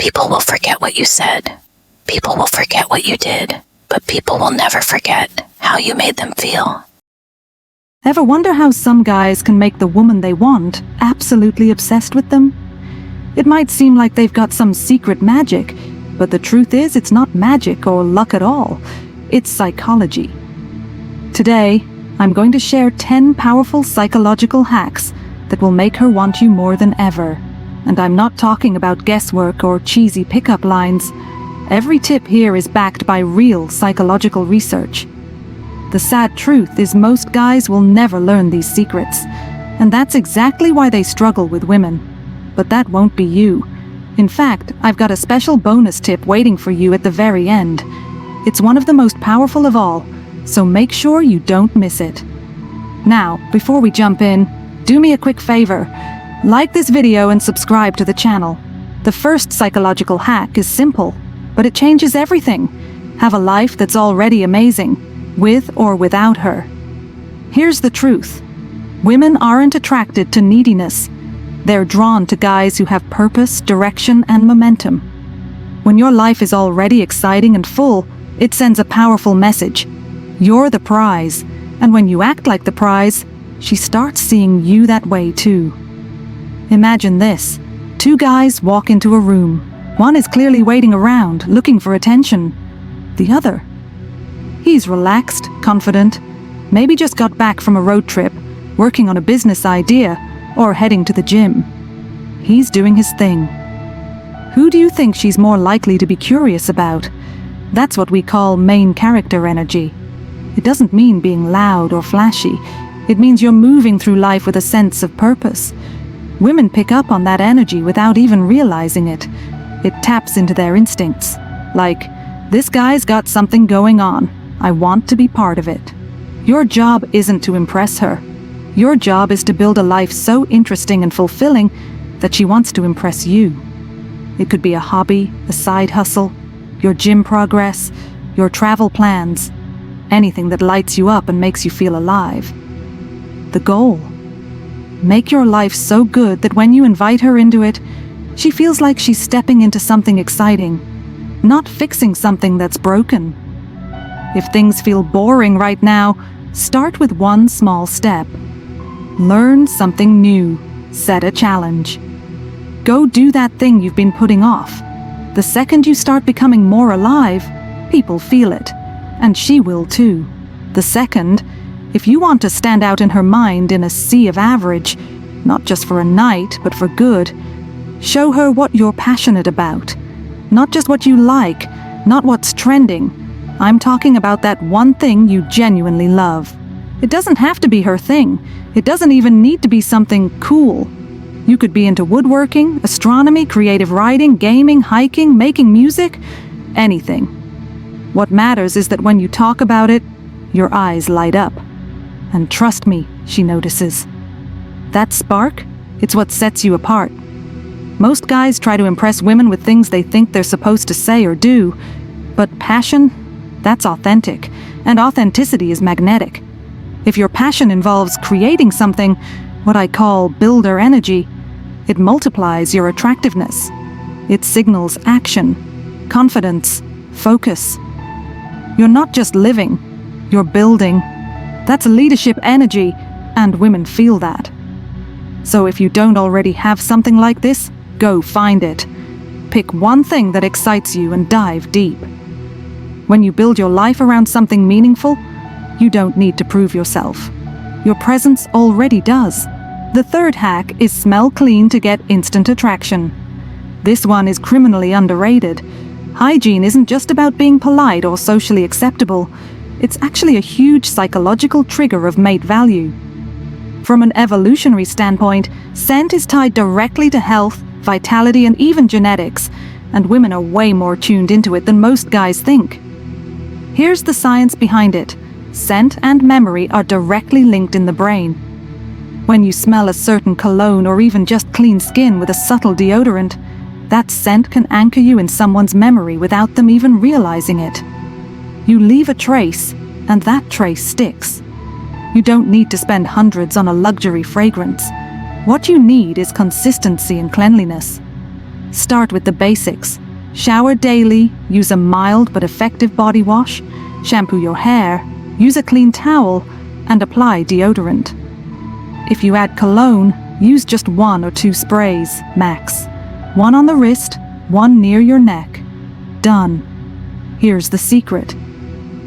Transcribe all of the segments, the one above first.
People will forget what you said. People will forget what you did. But people will never forget how you made them feel. Ever wonder how some guys can make the woman they want absolutely obsessed with them? It might seem like they've got some secret magic, but the truth is it's not magic or luck at all. It's psychology. Today, I'm going to share 10 powerful psychological hacks that will make her want you more than ever. And I'm not talking about guesswork or cheesy pickup lines. Every tip here is backed by real psychological research. The sad truth is most guys will never learn these secrets, and that's exactly why they struggle with women. But that won't be you. In fact, I've got a special bonus tip waiting for you at the very end. It's one of the most powerful of all, so make sure you don't miss it. Now, before we jump in, do me a quick favor. Like this video and subscribe to the channel. The first psychological hack is simple, but it changes everything. Have a life that's already amazing, with or without her. Here's the truth. Women aren't attracted to neediness. They're drawn to guys who have purpose, direction, and momentum. When your life is already exciting and full, it sends a powerful message. You're the prize, and when you act like the prize, she starts seeing you that way too. Imagine this. 2 guys walk into a room. One is clearly waiting around, looking for attention. The other, he's relaxed, confident, maybe just got back from a road trip, working on a business idea, or heading to the gym. He's doing his thing. Who do you think she's more likely to be curious about? That's what we call main character energy. It doesn't mean being loud or flashy. It means you're moving through life with a sense of purpose. Women pick up on that energy without even realizing it. It taps into their instincts. Like, this guy's got something going on. I want to be part of it. Your job isn't to impress her. Your job is to build a life so interesting and fulfilling that she wants to impress you. It could be a hobby, a side hustle, your gym progress, your travel plans, anything that lights you up and makes you feel alive. The goal: make your life so good that when you invite her into it, she feels like she's stepping into something exciting, not fixing something that's broken. If things feel boring right now, start with one small step. Learn something new. Set a challenge. Go do that thing you've been putting off. The second you start becoming more alive, people feel it, and she will too. The second, if you want to stand out in her mind in a sea of average, not just for a night, but for good, show her what you're passionate about. Not just what you like, not what's trending. I'm talking about that one thing you genuinely love. It doesn't have to be her thing. It doesn't even need to be something cool. You could be into woodworking, astronomy, creative writing, gaming, hiking, making music, anything. What matters is that when you talk about it, your eyes light up. And trust me, she notices. That spark, it's what sets you apart. Most guys try to impress women with things they think they're supposed to say or do, but passion, that's authentic, and authenticity is magnetic. If your passion involves creating something, what I call builder energy, it multiplies your attractiveness. It signals action, confidence, focus. You're not just living, you're building. That's leadership energy, and women feel that. So if you don't already have something like this, go find it. Pick one thing that excites you and dive deep. When you build your life around something meaningful, you don't need to prove yourself. Your presence already does. The third hack is smell clean to get instant attraction. This one is criminally underrated. Hygiene isn't just about being polite or socially acceptable. It's actually a huge psychological trigger of mate value. From an evolutionary standpoint, scent is tied directly to health, vitality, and even genetics, and women are way more tuned into it than most guys think. Here's the science behind it. Scent and memory are directly linked in the brain. When you smell a certain cologne or even just clean skin with a subtle deodorant, that scent can anchor you in someone's memory without them even realizing it. You leave a trace, and that trace sticks. You don't need to spend hundreds on a luxury fragrance. What you need is consistency and cleanliness. Start with the basics. Shower daily, use a mild but effective body wash, shampoo your hair, use a clean towel, and apply deodorant. If you add cologne, use just 1 or 2 sprays, max. 1 on the wrist, 1 near your neck. Done. Here's the secret.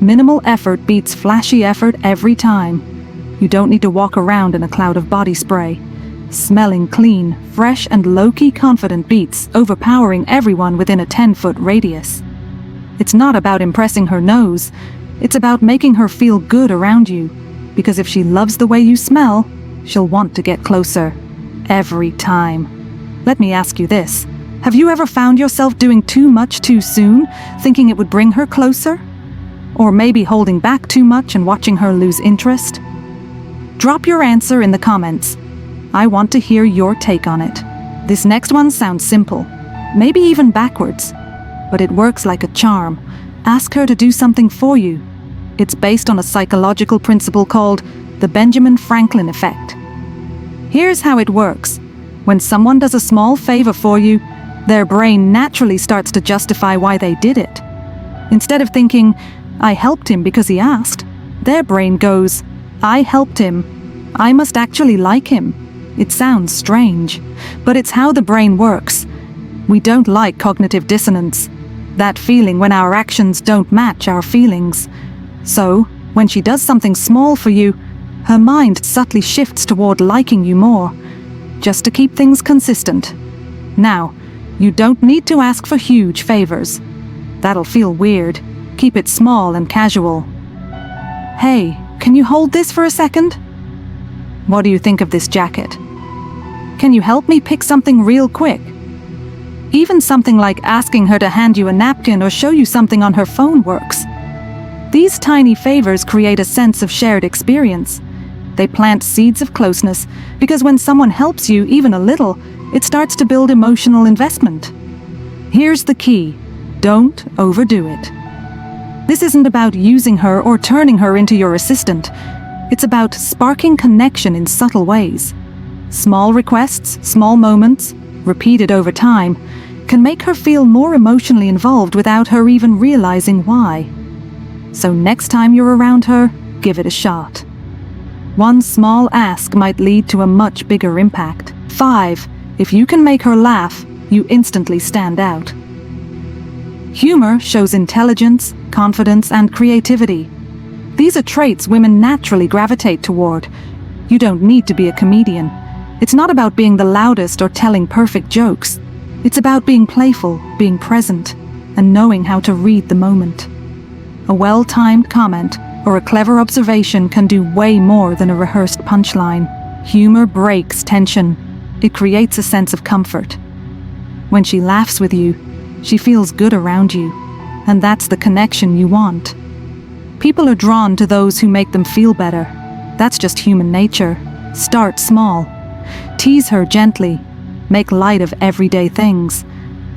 Minimal effort beats flashy effort every time. You don't need to walk around in a cloud of body spray. Smelling clean, fresh, and low-key confident beats overpowering everyone within a 10-foot radius. It's not about impressing her nose. It's about making her feel good around you. Because if she loves the way you smell, she'll want to get closer. Every time. Let me ask you this. Have you ever found yourself doing too much too soon, thinking it would bring her closer? Or maybe holding back too much and watching her lose interest? Drop your answer in the comments. I want to hear your take on it. This next one sounds simple, maybe even backwards, but it works like a charm. Ask her to do something for you. It's based on a psychological principle called the Benjamin Franklin effect. Here's how it works. When someone does a small favor for you, their brain naturally starts to justify why they did it. Instead of thinking, I helped him because he asked, their brain goes, I helped him. I must actually like him. It sounds strange, but it's how the brain works. We don't like cognitive dissonance, that feeling when our actions don't match our feelings. So, when she does something small for you, her mind subtly shifts toward liking you more, just to keep things consistent. Now, you don't need to ask for huge favors. That'll feel weird. Keep it small and casual. Hey, can you hold this for a second? What do you think of this jacket? Can you help me pick something real quick? Even something like asking her to hand you a napkin or show you something on her phone works. These tiny favors create a sense of shared experience. They plant seeds of closeness because when someone helps you even a little, it starts to build emotional investment. Here's the key. Don't overdo it. This isn't about using her or turning her into your assistant. It's about sparking connection in subtle ways. Small requests, small moments, repeated over time, can make her feel more emotionally involved without her even realizing why. So next time you're around her, give it a shot. One small ask might lead to a much bigger impact. 5. If you can make her laugh, you instantly stand out. Humor shows intelligence, confidence, and creativity. These are traits women naturally gravitate toward. You don't need to be a comedian. It's not about being the loudest or telling perfect jokes. It's about being playful, being present, and knowing how to read the moment. A well-timed comment or a clever observation can do way more than a rehearsed punchline. Humor breaks tension. It creates a sense of comfort. When she laughs with you, she feels good around you, and that's the connection you want. People are drawn to those who make them feel better. That's just human nature. Start small. Tease her gently. Make light of everyday things.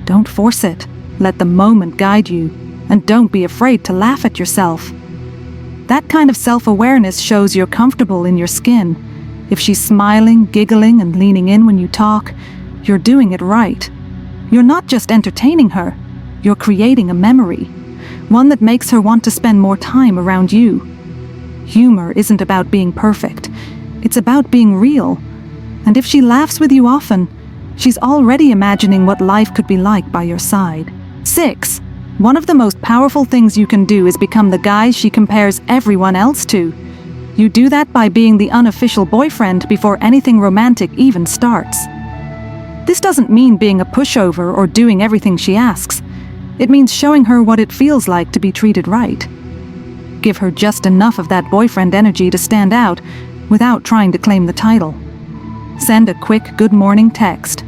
Don't force it. Let the moment guide you, and don't be afraid to laugh at yourself. That kind of self-awareness shows you're comfortable in your skin. If she's smiling, giggling, and leaning in when you talk, you're doing it right. You're not just entertaining her, you're creating a memory, one that makes her want to spend more time around you. Humor isn't about being perfect, it's about being real. And if she laughs with you often, she's already imagining what life could be like by your side. 6. One of the most powerful things you can do is become the guy she compares everyone else to. You do that by being the unofficial boyfriend before anything romantic even starts. This doesn't mean being a pushover or doing everything she asks. It means showing her what it feels like to be treated right. Give her just enough of that boyfriend energy to stand out without trying to claim the title. Send a quick good morning text.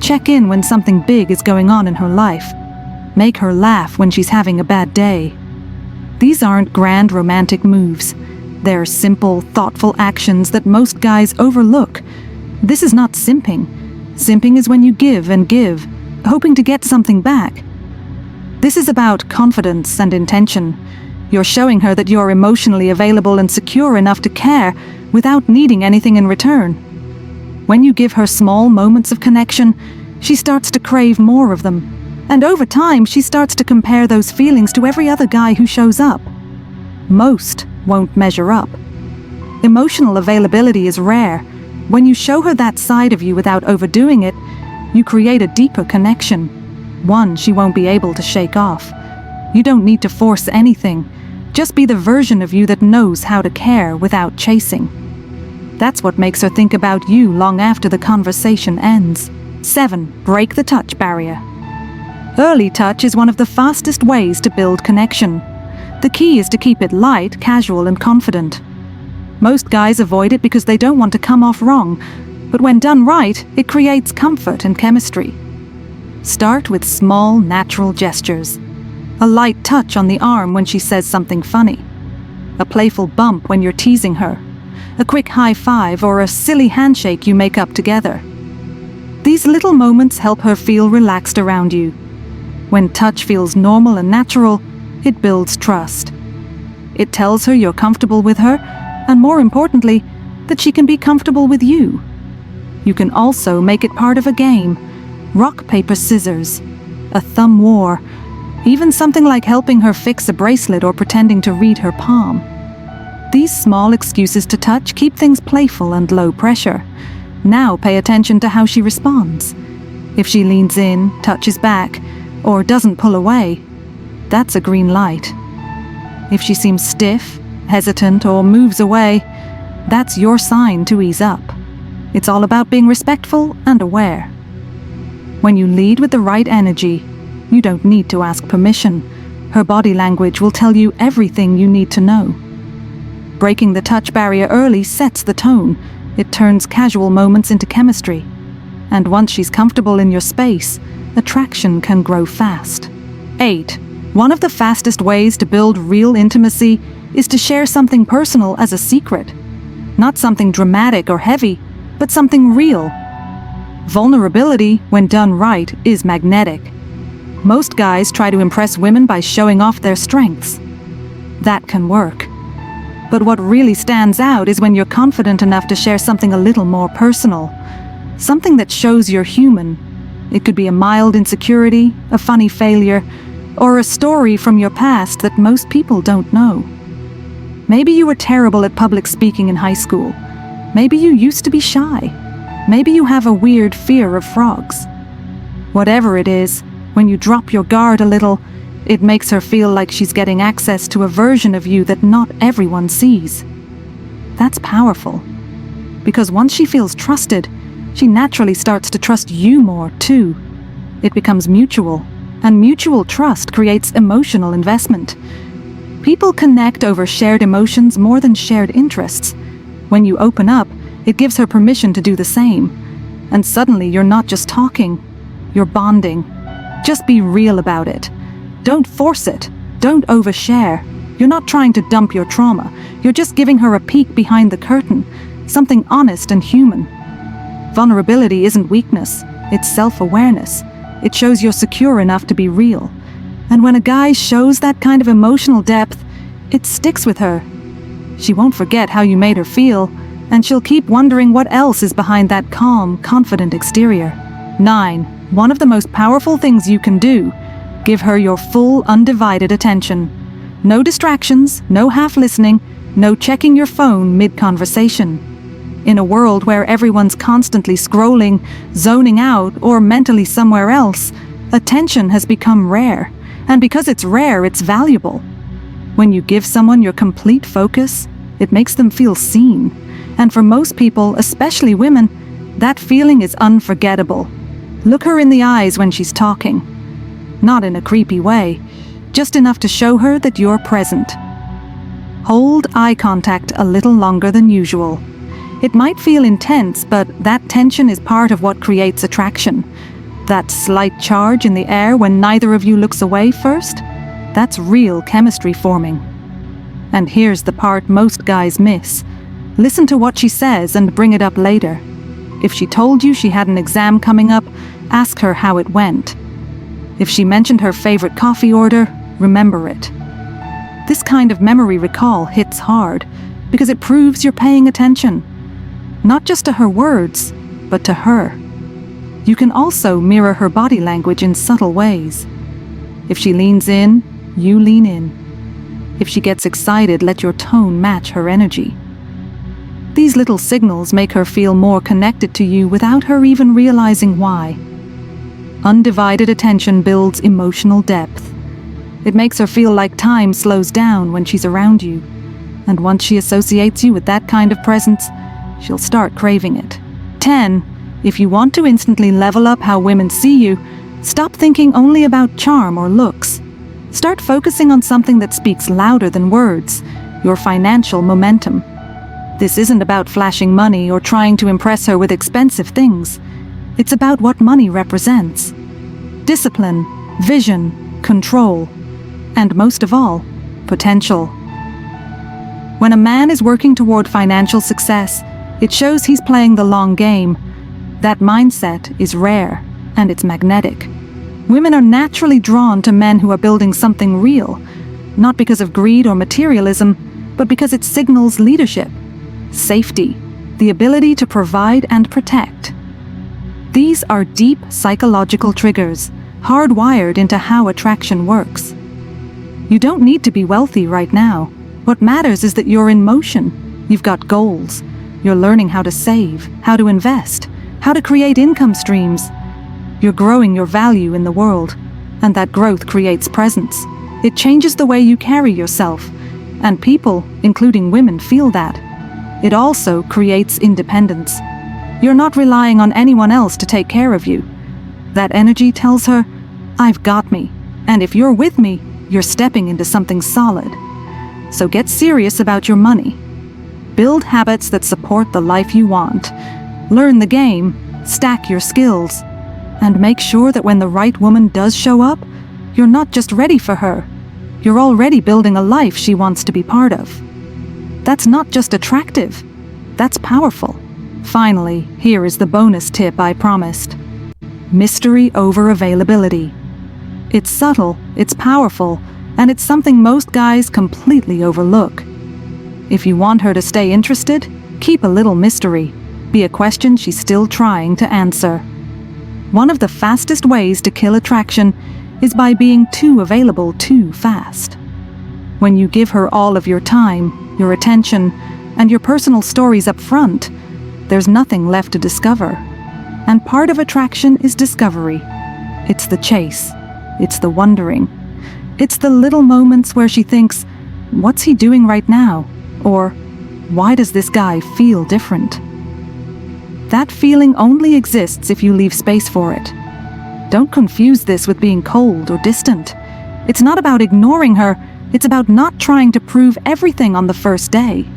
Check in when something big is going on in her life. Make her laugh when she's having a bad day. These aren't grand romantic moves. They're simple, thoughtful actions that most guys overlook. This is not simping. Simping is when you give and give, hoping to get something back. This is about confidence and intention. You're showing her that you're emotionally available and secure enough to care without needing anything in return. When you give her small moments of connection, She starts to crave more of them. And over time, she starts to compare those feelings to every other guy who shows up. Most won't measure up. Emotional availability is rare. When you show her that side of you without overdoing it, you create a deeper connection, one she won't be able to shake off. You don't need to force anything. Just be the version of you that knows how to care without chasing. That's what makes her think about you long after the conversation ends. 7. Break the touch barrier. Early touch is one of the fastest ways to build connection. The key is to keep it light, casual, and confident. Most guys avoid it because they don't want to come off wrong, but when done right, it creates comfort and chemistry. Start with small, natural gestures. A light touch on the arm when she says something funny. A playful bump when you're teasing her. A quick high five or a silly handshake you make up together. These little moments help her feel relaxed around you. When touch feels normal and natural, it builds trust. It tells her you're comfortable with her, and more importantly, that she can be comfortable with you. You can also make it part of a game. Rock, paper, scissors. A thumb war. Even something like helping her fix a bracelet or pretending to read her palm. These small excuses to touch keep things playful and low pressure. Now pay attention to how she responds. If she leans in, touches back, or doesn't pull away, that's a green light. If she seems stiff, hesitant, or moves away, that's your sign to ease up. It's all about being respectful and aware. When you lead with the right energy, you don't need to ask permission. Her body language will tell you everything you need to know. Breaking the touch barrier early sets the tone. It turns casual moments into chemistry. And once she's comfortable in your space, attraction can grow fast. 8. One of the fastest ways to build real intimacy is to share something personal as a secret. Not something dramatic or heavy, but something real. Vulnerability, when done right, is magnetic. Most guys try to impress women by showing off their strengths. That can work. But what really stands out is when you're confident enough to share something a little more personal. Something that shows you're human. It could be a mild insecurity, a funny failure, or a story from your past that most people don't know. Maybe you were terrible at public speaking in high school. Maybe you used to be shy. Maybe you have a weird fear of frogs. Whatever it is, when you drop your guard a little, it makes her feel like she's getting access to a version of you that not everyone sees. That's powerful. Because once she feels trusted, she naturally starts to trust you more, too. It becomes mutual, and mutual trust creates emotional investment. People connect over shared emotions more than shared interests. When you open up, it gives her permission to do the same. And suddenly you're not just talking, you're bonding. Just be real about it. Don't force it. Don't overshare. You're not trying to dump your trauma. You're just giving her a peek behind the curtain, something honest and human. Vulnerability isn't weakness, it's self-awareness. It shows you're secure enough to be real. And when a guy shows that kind of emotional depth, it sticks with her. She won't forget how you made her feel, and she'll keep wondering what else is behind that calm, confident exterior. 9. One of the most powerful things you can do: give her your full, undivided attention. No distractions, no half-listening, no checking your phone mid-conversation. In a world where everyone's constantly scrolling, zoning out, or mentally somewhere else, attention has become rare. And because it's rare, it's valuable. When you give someone your complete focus, it makes them feel seen. And for most people, especially women, that feeling is unforgettable. Look her in the eyes when she's talking. Not in a creepy way, just enough to show her that you're present. Hold eye contact a little longer than usual. It might feel intense, but that tension is part of what creates attraction. That slight charge in the air when neither of you looks away first, that's real chemistry forming. And here's the part most guys miss. Listen to what she says and bring it up later. If she told you she had an exam coming up, ask her how it went. If she mentioned her favorite coffee order, remember it. This kind of memory recall hits hard because it proves you're paying attention. Not just to her words, but to her. You can also mirror her body language in subtle ways. If she leans in, you lean in. If she gets excited, let your tone match her energy. These little signals make her feel more connected to you without her even realizing why. Undivided attention builds emotional depth. It makes her feel like time slows down when she's around you. And once she associates you with that kind of presence, she'll start craving it. 10. If you want to instantly level up how women see you, stop thinking only about charm or looks. Start focusing on something that speaks louder than words, your financial momentum. This isn't about flashing money or trying to impress her with expensive things. It's about what money represents. Discipline, vision, control, and most of all, potential. When a man is working toward financial success, it shows he's playing the long game. That mindset is rare, and it's magnetic. Women are naturally drawn to men who are building something real, not because of greed or materialism, but because it signals leadership, safety, the ability to provide and protect. These are deep psychological triggers, hardwired into how attraction works. You don't need to be wealthy right now. What matters is that you're in motion. You've got goals. You're learning how to save, how to invest, how to create income streams. You're growing your value in the world, and that growth creates presence. It changes the way you carry yourself, and people, including women, feel that. It also creates independence. You're not relying on anyone else to take care of you. That energy tells her, I've got me, and if you're with me, you're stepping into something solid. So get serious about your money. Build habits that support the life you want. Learn the game, stack your skills, and make sure that when the right woman does show up, you're not just ready for her. You're already building a life she wants to be part of. That's not just attractive, that's powerful. Finally, here is the bonus tip I promised. Mystery over availability. It's subtle, it's powerful, and it's something most guys completely overlook. If you want her to stay interested, keep a little mystery. Be a question she's still trying to answer. One of the fastest ways to kill attraction is by being too available too fast. When you give her all of your time, your attention, and your personal stories up front, there's nothing left to discover. And part of attraction is discovery. It's the chase. It's the wondering. It's the little moments where she thinks, what's he doing right now? Or, why does this guy feel different? That feeling only exists if you leave space for it. Don't confuse this with being cold or distant. It's not about ignoring her, it's about not trying to prove everything on the first day.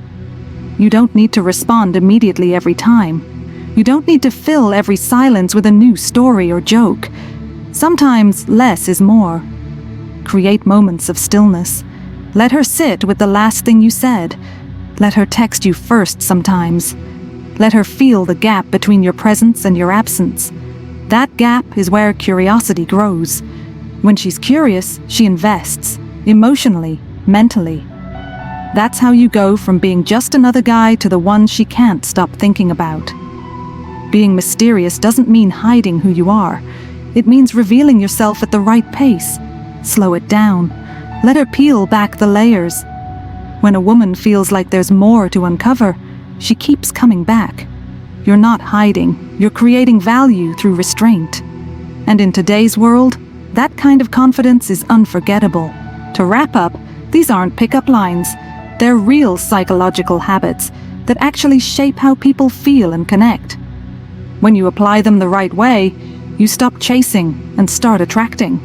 You don't need to respond immediately every time. You don't need to fill every silence with a new story or joke. Sometimes less is more. Create moments of stillness. Let her sit with the last thing you said. Let her text you first sometimes. Let her feel the gap between your presence and your absence. That gap is where curiosity grows. When she's curious, she invests, emotionally, mentally. That's how you go from being just another guy to the one she can't stop thinking about. Being mysterious doesn't mean hiding who you are. It means revealing yourself at the right pace. Slow it down. Let her peel back the layers. When a woman feels like there's more to uncover, she keeps coming back. You're not hiding, you're creating value through restraint. And in today's world, that kind of confidence is unforgettable. To wrap up, these aren't pickup lines. They're real psychological habits that actually shape how people feel and connect. When you apply them the right way, you stop chasing and start attracting.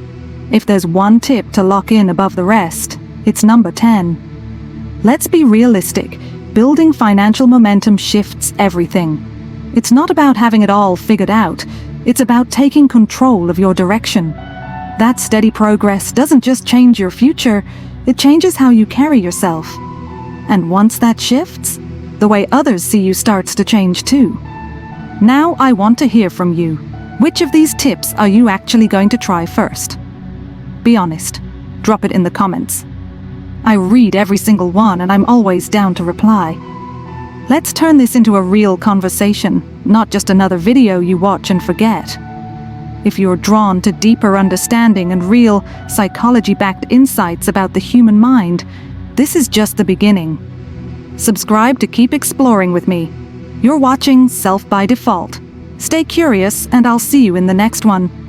If there's one tip to lock in above the rest, it's number 10. Let's be realistic. Building financial momentum shifts everything. It's not about having it all figured out. It's about taking control of your direction. That steady progress doesn't just change your future, it changes how you carry yourself. And once that shifts, the way others see you starts to change too. Now I want to hear from you. Which of these tips are you actually going to try first? Be honest. Drop it in the comments. I read every single one and I'm always down to reply. Let's turn this into a real conversation, not just another video you watch and forget. If you're drawn to deeper understanding and real, psychology-backed insights about the human mind, this is just the beginning. Subscribe to keep exploring with me. You're watching Self by Default. Stay curious, and I'll see you in the next one.